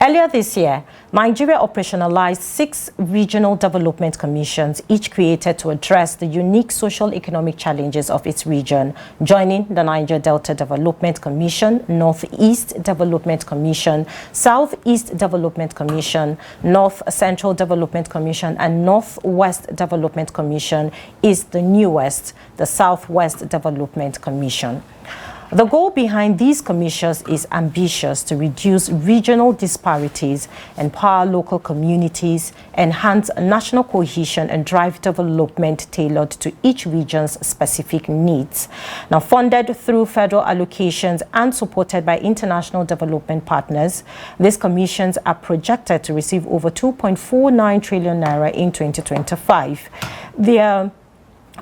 Earlier this year, Nigeria operationalized 6 regional development commissions, each created to address the unique social-economic challenges of its region, joining the Niger Delta Development Commission, Northeast Development Commission, Southeast Development Commission, North Central Development Commission, and Northwest Development Commission is the newest, the Southwest Development Commission. The goal behind these commissions is ambitious: to reduce regional disparities, empower local communities, enhance national cohesion, and drive development tailored to each region's specific needs. Now, funded through federal allocations and supported by international development partners, these commissions are projected to receive over 2.49 trillion naira in 2025. Their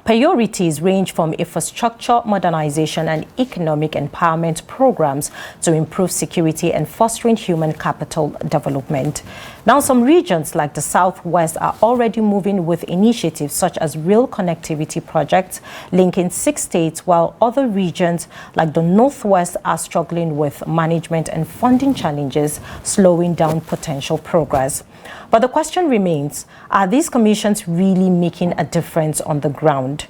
priorities range from infrastructure modernization and economic empowerment programs to improve security and fostering human capital development. Now, some regions like the Southwest are already moving with initiatives such as rail connectivity projects linking 6 states, while other regions like the Northwest are struggling with management and funding challenges, slowing down potential progress. But the question remains, are these commissions really making a difference on the ground?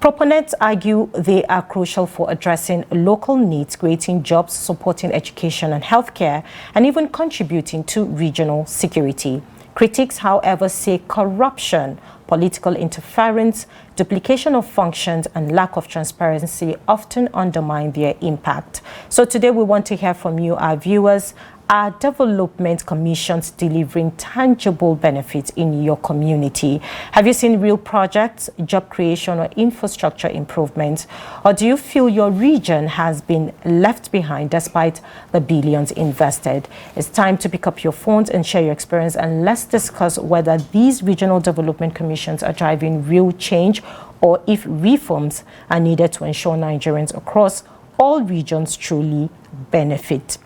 Proponents argue they are crucial for addressing local needs, creating jobs, supporting education and healthcare, and even contributing to regional security. Critics, however, say corruption, political interference, duplication of functions, and lack of transparency often undermine their impact. So today we want to hear from you, our viewers. Are development commissions delivering tangible benefits in your community? Have you seen real projects, job creation, or infrastructure improvements? Or do you feel your region has been left behind despite the billions invested? It's time to pick up your phones and share your experience, and let's discuss whether these regional development commissions are driving real change or if reforms are needed to ensure Nigerians across all regions truly benefit.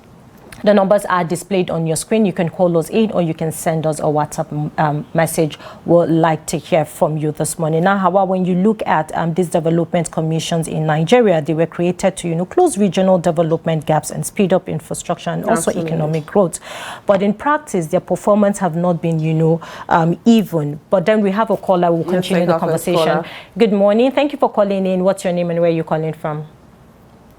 The numbers are displayed on your screen. You can call us in or you can send us a WhatsApp message. We'd like to hear from you this morning. Now, Hauwa, when you look at these development commissions in Nigeria, they were created to, close regional development gaps and speed up infrastructure and also economic growth. But in practice, their performance have not been, even. But then we have a caller. We'll continue the conversation. Good morning. Thank you for calling in. What's your name and where are you calling from?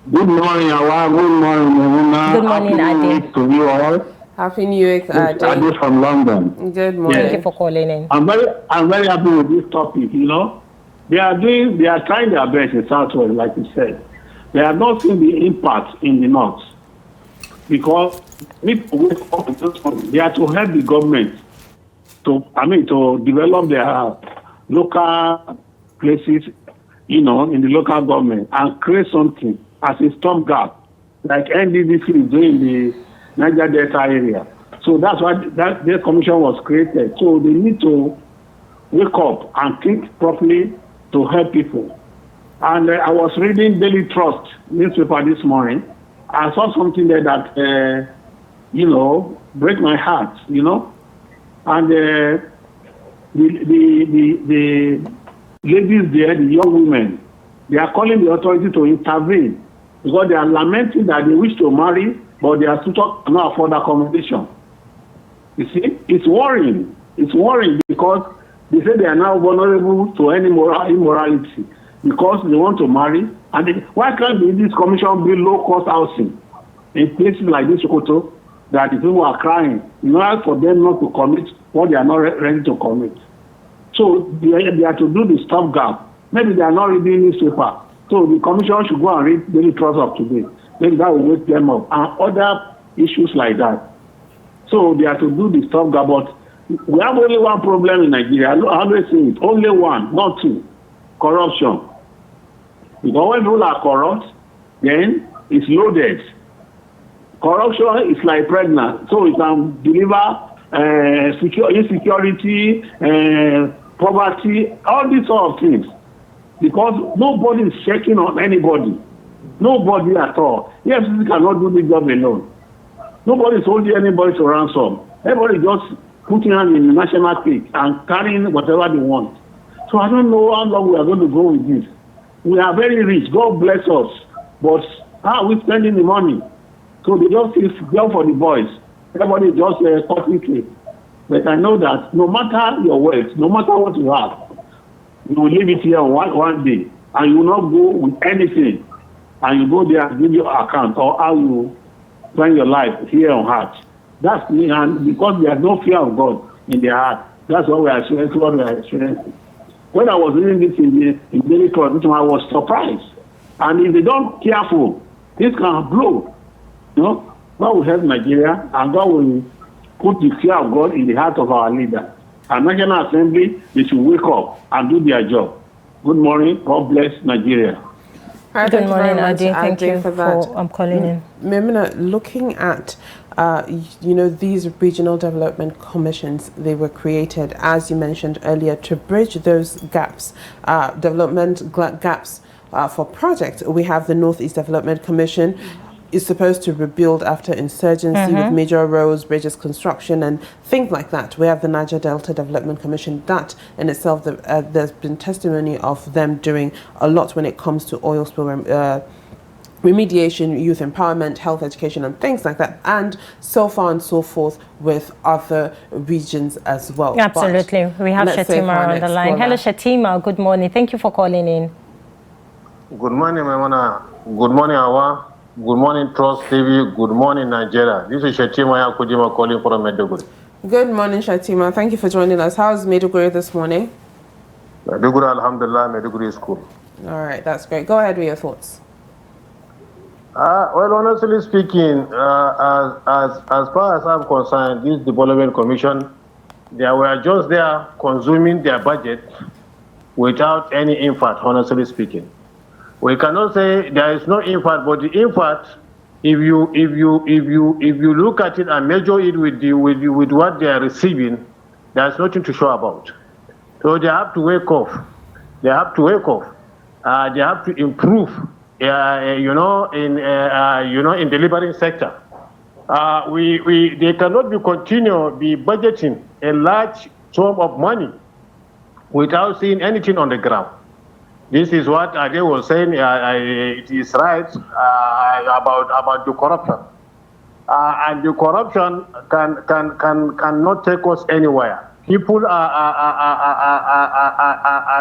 Good morning, Hauwa. Good morning, Maimuna. Good morning, Adamu. To you all. Happy New Year, Adamu. Adamu from London. Good morning. Thank you for calling in. I'm very happy with this topic. They are trying their best in Southwest, like you said. They have not seen the impact in the North because people wake up in those countries. They are to help the government to develop their local places, in the local government and create something as a stopgap, like NDDC is doing in the Niger Delta area. So that's why their commission was created. So they need to wake up and think properly to help people. And I was reading Daily Trust newspaper this morning. I saw something there that, break my heart, And the ladies there, the young women, they are calling the authority to intervene because they are lamenting that they wish to marry, but their suitor cannot afford accommodation. You see, it's worrying. It's worrying because they say they are now vulnerable to any immorality because they want to marry. And why can't this commission build low-cost housing in places like this, Sokoto, that the people are crying in order for them not to commit what they are not ready to commit? So they are to do the stopgap. Maybe they are not reading newspaper. So the commission should go and read Daily Trust of today. Maybe that will wake them up. And other issues like that. So they are to do the stopgap. But we have only one problem in Nigeria. I always say it. Only one, not two. Corruption. Because when people are corrupt, then it's loaded. Corruption is like pregnant. So it can deliver insecurity, poverty, all these sort of things. Because nobody is checking on anybody. Nobody at all. EFCC cannot do the job alone. Nobody is holding anybody to ransom. Everybody just putting hand in the national cake and carrying whatever they want. So I don't know how long we are going to go with this. We are very rich. God bless us. But how are we spending the money? So they just feel for the boys. Everybody is just cutting cake. But I know that no matter your wealth, no matter what you have, you will leave it here one day, and you will not go with anything, and you go there and give your account or how you spend your life here on earth. That's me, and because there is no fear of God in their heart, that's what we are experiencing. When I was reading this in Daily Cross, I was surprised. And if they don't be careful, this can blow. You know, God will help Nigeria, and God will put the fear of God in the heart of our leaders. Our National Assembly, they should wake up and do their job. Good morning. God bless Nigeria. Good morning, Adi. Thank you for calling in. Maimuna, looking at these regional development commissions, they were created, as you mentioned earlier, to bridge those gaps, development gaps for projects. We have the Northeast Development Commission. Is supposed to rebuild after insurgency with major roads, bridges construction, and things like that. We have the Niger Delta Development Commission. That in itself, there's been testimony of them doing a lot when it comes to oil spill remediation, youth empowerment, health education, and things like that, and so far and so forth with other regions as well. Absolutely. We have Shatima on the line. Hello, Shatima. Good morning. Thank you for calling in. Good morning, Maimuna. Good morning, Hauwa. Good morning, Trust TV. Good morning, Nigeria. This is Shatima Yakujima calling from Maiduguri. Good morning, Shatima. Thank you for joining us. How's Maiduguri this morning? Maiduguri, alhamdulillah, Maiduguri is cool. All right, that's great. Go ahead with your thoughts. Well, honestly speaking, as far as I'm concerned, this development commission, they were just there consuming their budget without any impact, honestly speaking. We cannot say there is no impact, but the impact, if you look at it and measure it with what they are receiving, there's nothing to show about. So they have to wake up. They have to wake up. They have to improve. In delivering sector. They cannot be budgeting a large sum of money without seeing anything on the ground. This is what Ade was saying. It is right about the corruption, and the corruption cannot take us anywhere. People are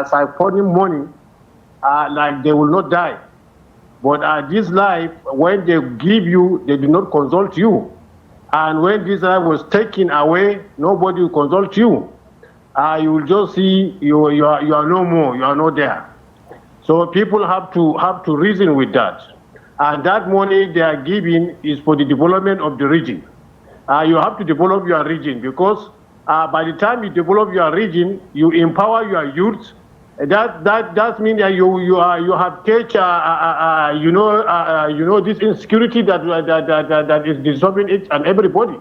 siphoning money like they will not die. But this life, when they give you, they do not consult you. And when this life was taken away, nobody will consult you. You will just see you are no more, you are not there. So people have to reason with that. And that money they are giving is for the development of the region. You have to develop your region, because by the time you develop your region, you empower your youth. That means that you have catch this insecurity that is disturbing it and everybody.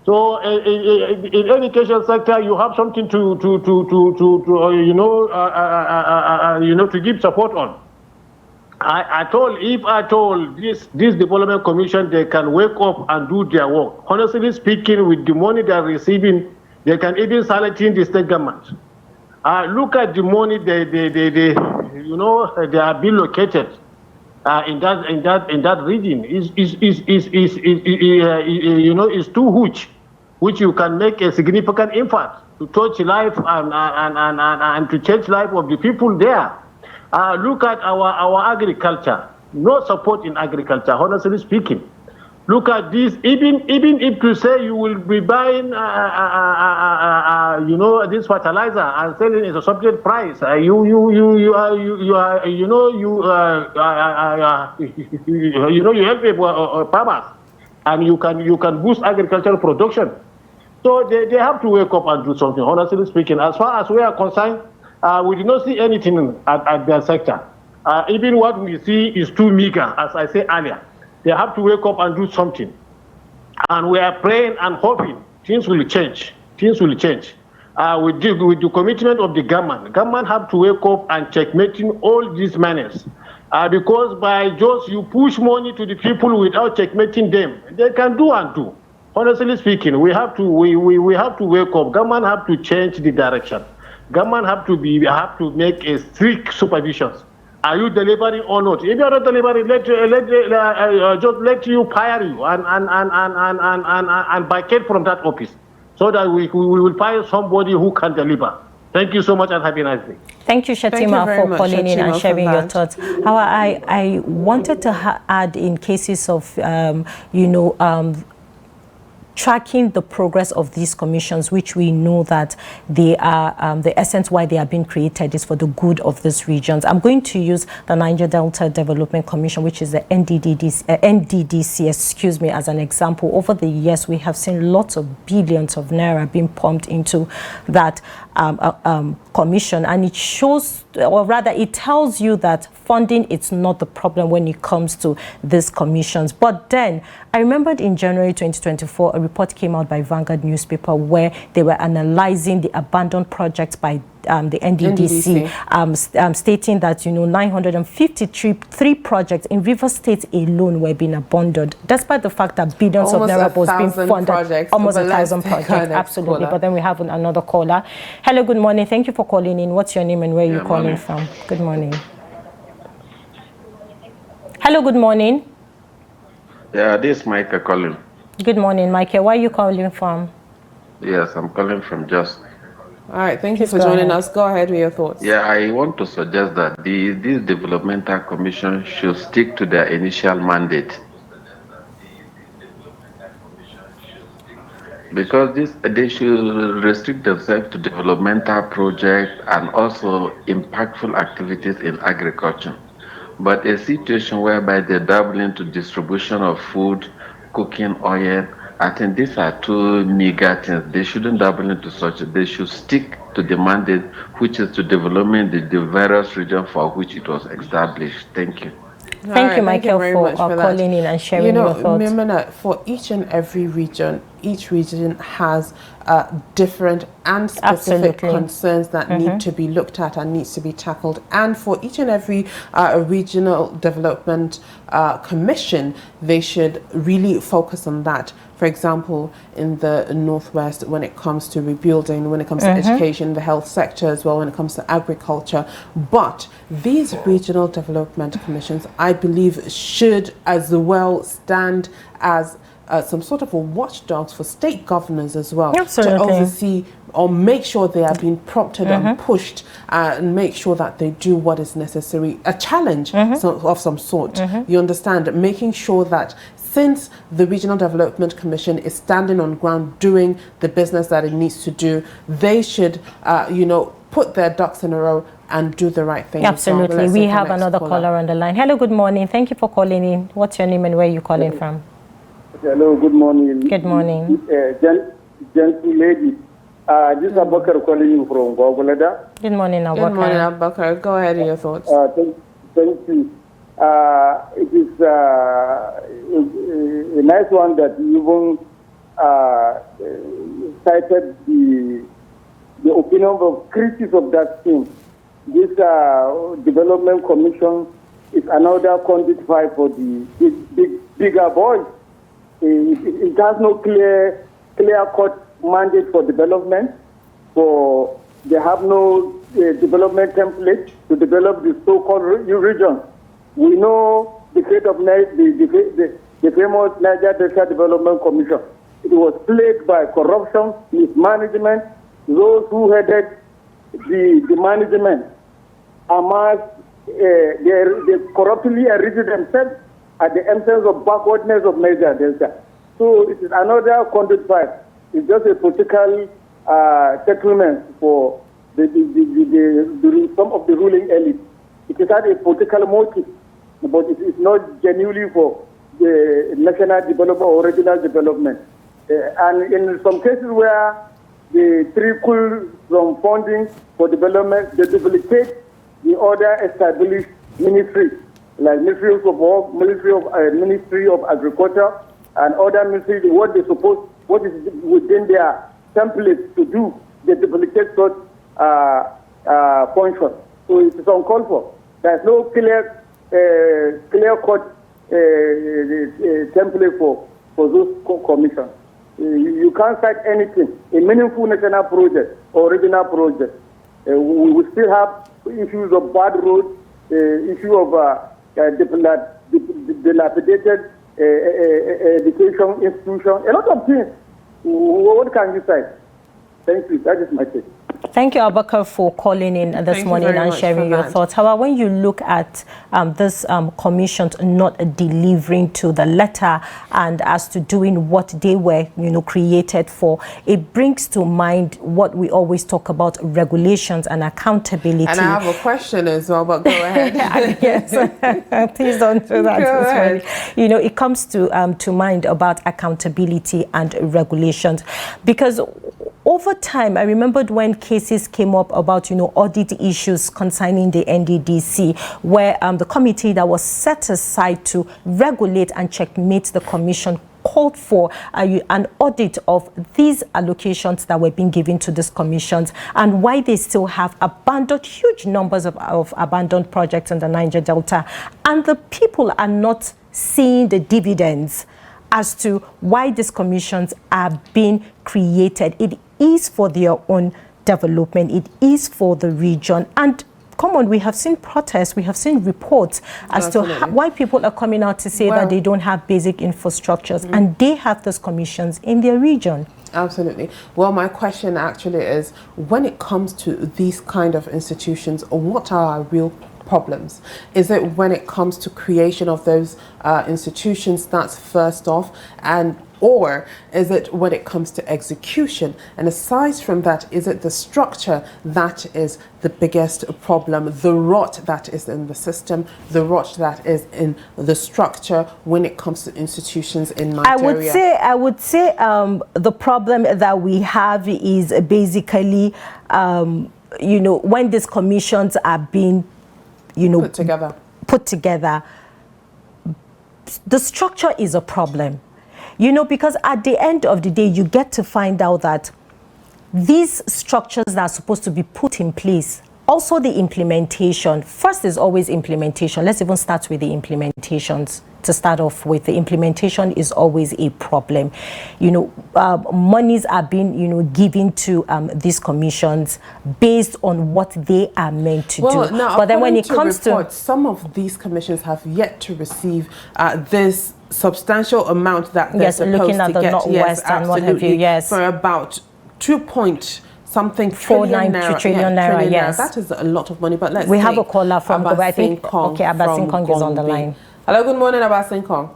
So in education sector, you have something to give support on. If I told this development commission, they can wake up and do their work. Honestly speaking, with the money they are receiving, they can even silence the state government. Look at the money they are being located in that region. Is too huge, which you can make a significant impact to touch life and to change life of the people there. Look at our agriculture. No support in agriculture, honestly speaking. Look at this. Even if you say you will be buying, this fertilizer and selling at a subsidized price, you help farmers, and you can boost agricultural production. So they have to wake up and do something. Honestly speaking, as far as we are concerned, we do not see anything at their sector. Even what we see is too meager, as I said earlier. They have to wake up and do something. And we are praying and hoping things will change. Things will change. With the commitment of the government have to wake up and checkmating all these menaces. Because by just you push money to the people without checkmating them, they can do and do. Honestly speaking, we have to wake up. Government have to change the direction. Government have to make a strict supervision Are you delivering or not? If you're not delivering, just let you fire you and vacate from that office, so that we will find somebody who can deliver. Thank you so much and have a nice day. Thank you, Shetima, for calling in and sharing your thoughts. Hauwa, I wanted to add in cases of, tracking the progress of these commissions, which we know that they are, the essence why they are being created is for the good of these regions. I'm going to use the Niger Delta Development Commission, which is the NDDC, excuse me, as an example. Over the years, we have seen lots of billions of naira being pumped into that commission, and it shows, or rather it tells you that funding is not the problem when it comes to these commissions. But then I remembered in January 2024 a report came out by Vanguard newspaper where they were analyzing the abandoned projects by the NDDC. Stating that 953 projects in River State alone were being abandoned, despite the fact that billions of naira was being funded, almost 1,000 projects. Absolutely. But then we have another caller. Hello, good morning. Thank you for calling in. What's your name and where are you calling from? Good morning. Hello, good morning. Yeah, this is Michael calling. Good morning, Michael. Where are you calling from? Yes, I'm calling from Just. All right, thank you for joining us. Go ahead with your thoughts. Yeah, I want to suggest that this developmental commission should stick to their initial mandate. Because they should restrict themselves to developmental projects and also impactful activities in agriculture. But a situation whereby they dabble into distribution of food, cooking oil, I think these are two meager things. They shouldn't dabble into such. They should stick to the mandate, which is to development the various regions for which it was established. Thank you. Thank you, Michael, for calling in and sharing your thoughts. Maimuna, for each and every region, each region has different and specific concerns that need to be looked at and needs to be tackled. And for each and every regional development commission, they should really focus on that. For example, in the Northwest, when it comes to rebuilding, when it comes to education, the health sector as well, when it comes to agriculture. But these regional development commissions, I believe, should as well stand as some sort of a watchdogs for state governors as well, to oversee or make sure they are being prompted and pushed and make sure that they do what is necessary, a challenge of some sort. You understand? Making sure that since the Regional Development Commission is standing on ground doing the business that it needs to do, they should, put their ducks in a row and do the right thing. Absolutely. We have another caller on the line. Hello, good morning. Thank you for calling in. What's your name and where are you calling from? Hello, good morning. Good morning. Gentle lady. This is Abakar calling you from Gwagwalada. Good morning, Abakar. Good morning, Abakar. Go ahead with your thoughts. Thank you. It is a nice one that you even cited the opinion of critics of that thing. This development commission is another conduit file for the bigger boys. It has no clear-cut mandate for development. They have no development template to develop the so-called region. We know the fate of the famous Niger Delta Development Commission. It was plagued by corruption, mismanagement. Those who headed the management they corruptly enriched themselves at the entrance of backwardness of Niger Delta. So it is another conduit fight. It's just a political settlement for some of the ruling elite. It is had a political motive, but it is not genuinely for the national development or regional development. And in some cases where they trickle from funding for development, they duplicate the other established ministries, like Ministry of Work, Ministry of Agriculture, and other ministries. What is within their templates to do, they duplicate such functions. So it is uncalled for. There is no clear-cut template for those commissions. You can't cite anything, a meaningful national project or regional project. We will still have issues of bad roads, issue of dilapidated education institution, a lot of things. What can you say? Thank you. That is my take. Thank you, Abubakar, for calling in this morning and sharing your thoughts. However, when you look at this commission not delivering to the letter and as to doing what they were, created for, it brings to mind what we always talk about: regulations and accountability. And I have a question as well, but go ahead. Yes, please don't do that. Go ahead. It comes to mind about accountability and regulations, because over time, I remembered when cases came up about, audit issues concerning the NDDC, where the committee that was set aside to regulate and checkmate the commission called for an audit of these allocations that were being given to these commissions and why they still have abandoned huge numbers of abandoned projects in the Niger Delta. And the people are not seeing the dividends as to why these commissions are being created. It is for their own development. It is for the region. And come on, we have seen protests, we have seen reports as to why people are coming out to say that they don't have basic infrastructures, and they have those commissions in their region. Absolutely. Well, my question actually is, when it comes to these kind of institutions, what are our real problems? Is it when it comes to creation of those institutions, that's first off, or is it when it comes to execution? And aside from that, is it the structure that is the biggest problem, the rot that is in the system, the rot that is in the structure when it comes to institutions in Nigeria? I would say the problem that we have is basically, when these commissions are being put together, the structure is a problem, because at the end of the day, you get to find out that these structures that are supposed to be put in place, also the implementation, first is always implementation. Let's even start with the implementations. To start off with, the implementation is always a problem. Monies are being, given to these commissions based on what they are meant to do. Now, but then when it comes to some of these commissions have yet to receive this substantial amount that they're supposed looking at to the get. Northwest and what have you, for about 2.something trillion naira, yes. That is a lot of money, but we have a caller from Gobe. I think Abasin Kong is on the line. Hello, good morning, Abasin Kong.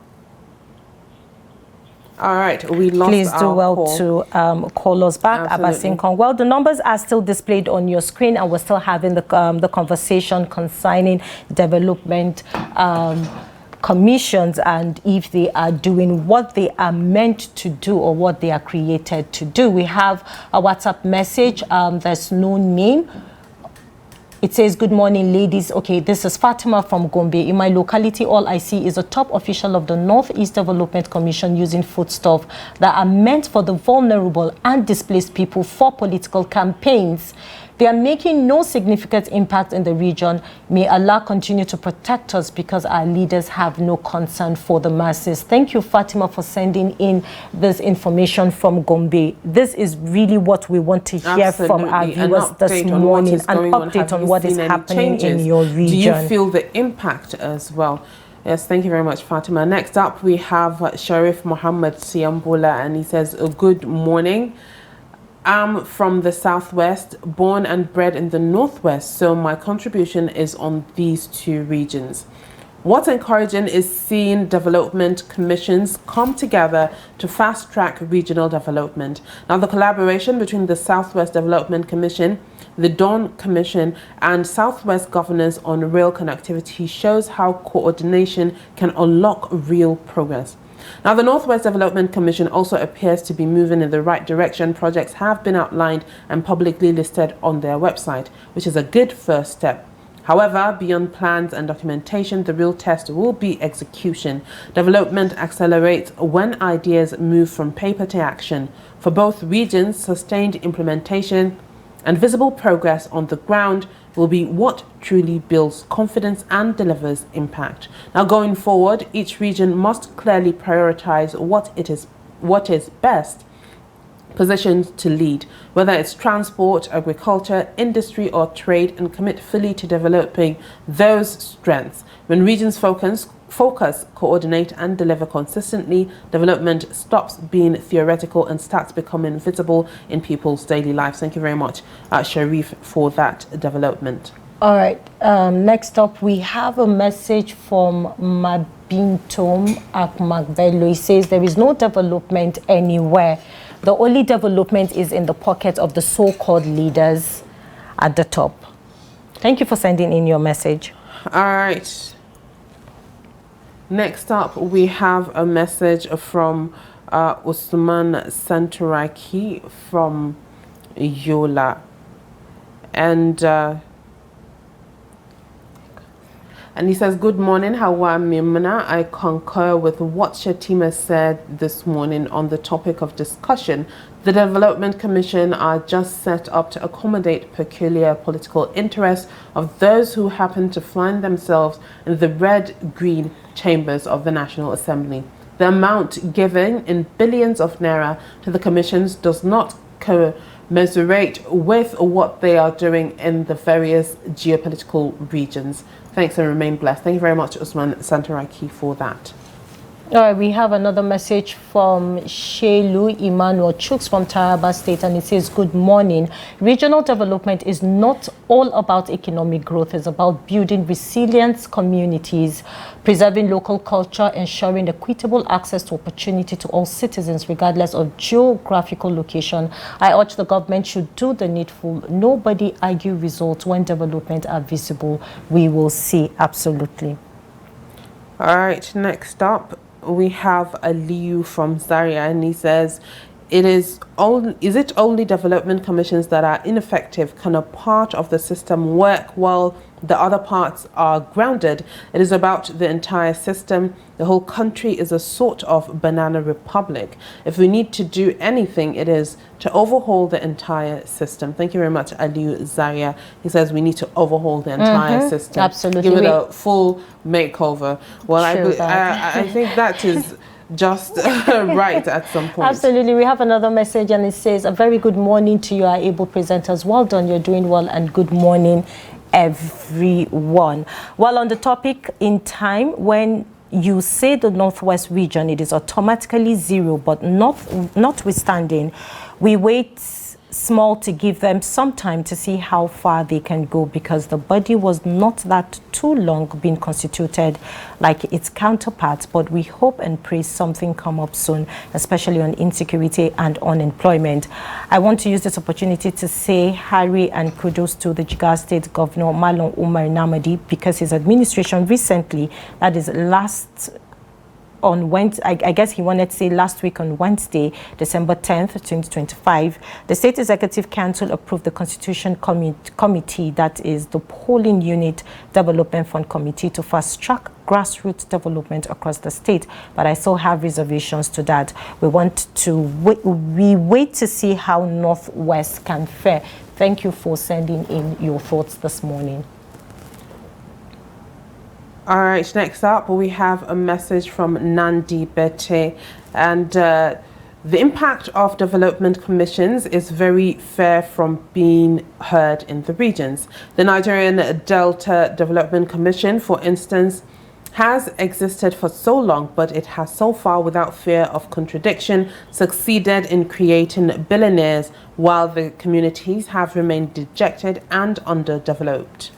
All right, we lost Please do well call. to call us back, Abasin Kong. Well, the numbers are still displayed on your screen, and we're still having the conversation concerning development commissions and if they are doing what they are meant to do or what they are created to do. We have a WhatsApp message. There's no name. It says, good morning, ladies. Okay, this is Fatima from Gombe. In my locality, all I see is a top official of the Northeast Development Commission using foodstuff that are meant for the vulnerable and displaced people for political campaigns. They are making no significant impact in the region. May Allah continue to protect us because our leaders have no concern for the masses. Thank you, Fatima, for sending in this information from Gombe. This is really what we want to hear from our viewers this morning. An update on what is happening in your region. Do you feel the impact as well? Yes, thank you very much, Fatima. Next up, we have Sharif Muhammad Siambola, and he says, good morning. I'm from the Southwest, born and bred in the Northwest, so my contribution is on these two regions. What's encouraging is seeing development commissions come together to fast-track regional development. Now, the collaboration between the Southwest Development Commission, the Dawn Commission, and Southwest Governance on Rail Connectivity shows how coordination can unlock real progress. Now, the Northwest Development Commission also appears to be moving in the right direction. Projects have been outlined and publicly listed on their website, which is a good first step. However, beyond plans and documentation, the real test will be execution. Development accelerates when ideas move from paper to action. For both regions, sustained implementation and visible progress on the ground will be what truly builds confidence and delivers impact. Now, going forward, each region must clearly prioritize what is best, positioned to lead, whether it's transport, agriculture, industry or trade, and commit fully to developing those strengths. When regions focus, coordinate and deliver consistently, development stops being theoretical and starts becoming visible in people's daily lives. Thank you very much, Sharif, for that development. All right, next up we have a message from Mabintom Akmakbelo. He says there is no development anywhere. The only development is in the pocket of the so-called leaders at the top. Thank you for sending in your message. All right. Next up, we have a message from Usman Santuraki from Yola. And he says, good morning, Hauwa, Maimuna. I concur with what Shatima said this morning on the topic of discussion. The Development Commission are just set up to accommodate peculiar political interests of those who happen to find themselves in the red-green chambers of the National Assembly. The amount given in billions of naira to the commissions does not commiserate with what they are doing in the various geopolitical regions. Thanks and remain blessed. Thank you very much, Usman Santaraki, for that. All right, we have another message from Shelu Emmanuel Chuks from Taraba State, and it says, good morning. Regional development is not all about economic growth. It's about building resilient communities, preserving local culture, ensuring equitable access to opportunity to all citizens, regardless of geographical location. I urge the government should do the needful. Nobody argue results when development are visible. We will see. Absolutely. All right, next up, we have Aliyu from Zaria, and he says, is it only development commissions that are ineffective? Can a part of the system work while the other parts are grounded? It is about the entire system. The whole country is a sort of banana republic. If we need to do anything, it is to overhaul the entire system. Thank you very much, Aliyu Zaria. He says we need to overhaul the entire system. Absolutely. Give it a full makeover. Well, I think that is just right at some point. Absolutely. We have another message, and it says, a very good morning to you, our able presenters. Well done. You're doing well, and good morning, everyone. Well, on the topic, in time when you say the Northwest region, it is automatically zero, but notwithstanding, we wait small to give them some time to see how far they can go, because the body was not that too long being constituted like its counterparts. But we hope and pray something come up soon, especially on insecurity and unemployment. I want to use this opportunity to say Harry and kudos to the Jigawa State Governor Malon Umar Namadi, because his administration recently, that is on Wednesday, I guess he wanted to say last week on Wednesday, December 10th, 2025, the State Executive Council approved the Constitution Committee, that is the Polling Unit Development Fund Committee, to fast-track grassroots development across the state. But I still have reservations to that. We wait to see how Northwest can fare. Thank you for sending in your thoughts this morning. All right, next up, we have a message from Nandi Bete, and the impact of development commissions is very far from being heard in the regions. The Nigerian Delta Development Commission, for instance, has existed for so long, but it has so far, without fear of contradiction, succeeded in creating billionaires, while the communities have remained dejected and underdeveloped.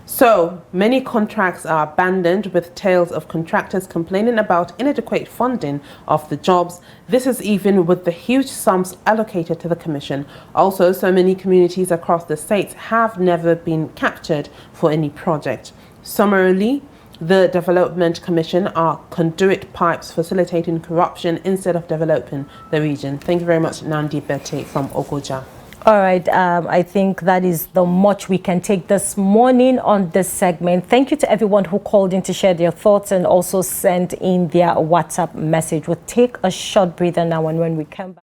So many contracts are abandoned, with tales of contractors complaining about inadequate funding of the jobs. This is even with the huge sums allocated to the commission. Also, so many communities across the states have never been captured for any project. Summarily, the Development Commission are conduit pipes facilitating corruption instead of developing the region. Thank you very much, Nandi Bete from Ogoja. All right, I think that is the much we can take this morning on this segment. Thank you to everyone who called in to share their thoughts and also sent in their WhatsApp message. We'll take a short breather now, and when we come back.